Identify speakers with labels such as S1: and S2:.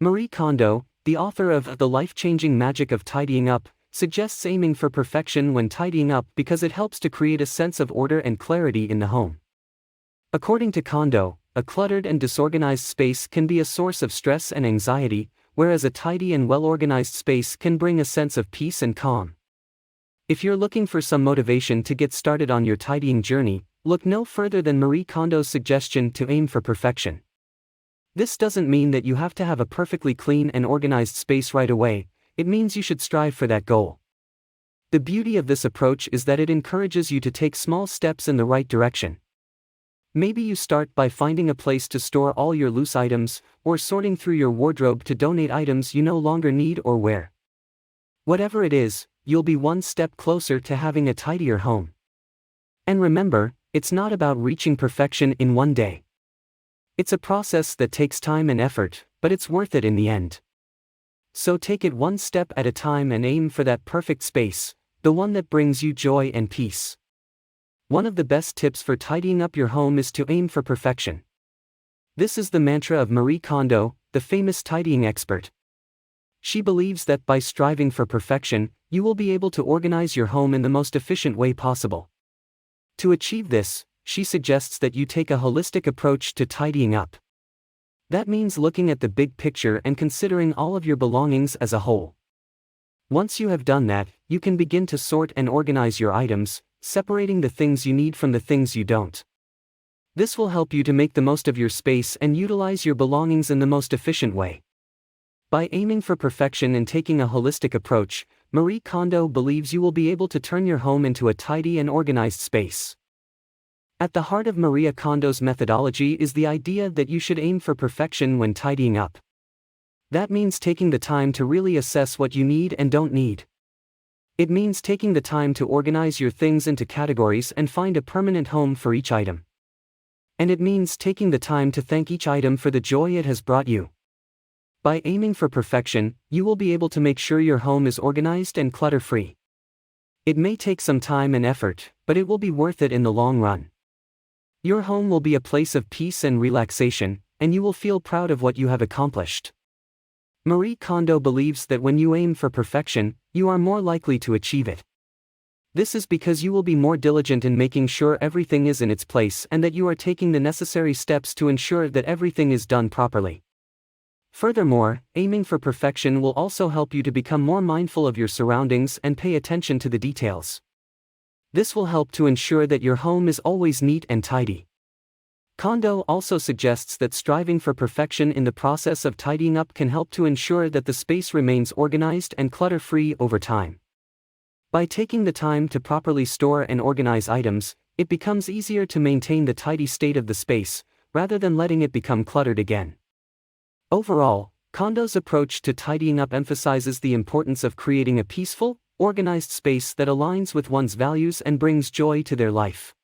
S1: Marie Kondo, the author of The Life-Changing Magic of Tidying Up, suggests aiming for perfection when tidying up because it helps to create a sense of order and clarity in the home. According to Kondo, a cluttered and disorganized space can be a source of stress and anxiety, whereas a tidy and well-organized space can bring a sense of peace and calm. If you're looking for some motivation to get started on your tidying journey, look no further than Marie Kondo's suggestion to aim for perfection. This doesn't mean that you have to have a perfectly clean and organized space right away, it means you should strive for that goal. The beauty of this approach is that it encourages you to take small steps in the right direction. Maybe you start by finding a place to store all your loose items, or sorting through your wardrobe to donate items you no longer need or wear. Whatever it is, you'll be one step closer to having a tidier home. And remember, it's not about reaching perfection in one day. It's a process that takes time and effort, but it's worth it in the end. So take it one step at a time and aim for that perfect space, the one that brings you joy and peace. One of the best tips for tidying up your home is to aim for perfection. This is the mantra of Marie Kondo, the famous tidying expert. She believes that by striving for perfection, you will be able to organize your home in the most efficient way possible. To achieve this, she suggests that you take a holistic approach to tidying up. That means looking at the big picture and considering all of your belongings as a whole. Once you have done that, you can begin to sort and organize your items, separating the things you need from the things you don't. This will help you to make the most of your space and utilize your belongings in the most efficient way. By aiming for perfection and taking a holistic approach, Marie Kondo believes you will be able to turn your home into a tidy and organized space. At the heart of Marie Kondo's methodology is the idea that you should aim for perfection when tidying up. That means taking the time to really assess what you need and don't need. It means taking the time to organize your things into categories and find a permanent home for each item. And it means taking the time to thank each item for the joy it has brought you. By aiming for perfection, you will be able to make sure your home is organized and clutter-free. It may take some time and effort, but it will be worth it in the long run. Your home will be a place of peace and relaxation, and you will feel proud of what you have accomplished. Marie Kondo believes that when you aim for perfection, you are more likely to achieve it. This is because you will be more diligent in making sure everything is in its place and that you are taking the necessary steps to ensure that everything is done properly. Furthermore, aiming for perfection will also help you to become more mindful of your surroundings and pay attention to the details. This will help to ensure that your home is always neat and tidy. Kondo also suggests that striving for perfection in the process of tidying up can help to ensure that the space remains organized and clutter-free over time. By taking the time to properly store and organize items, it becomes easier to maintain the tidy state of the space, rather than letting it become cluttered again. Overall, Kondo's approach to tidying up emphasizes the importance of creating a peaceful, organized space that aligns with one's values and brings joy to their life.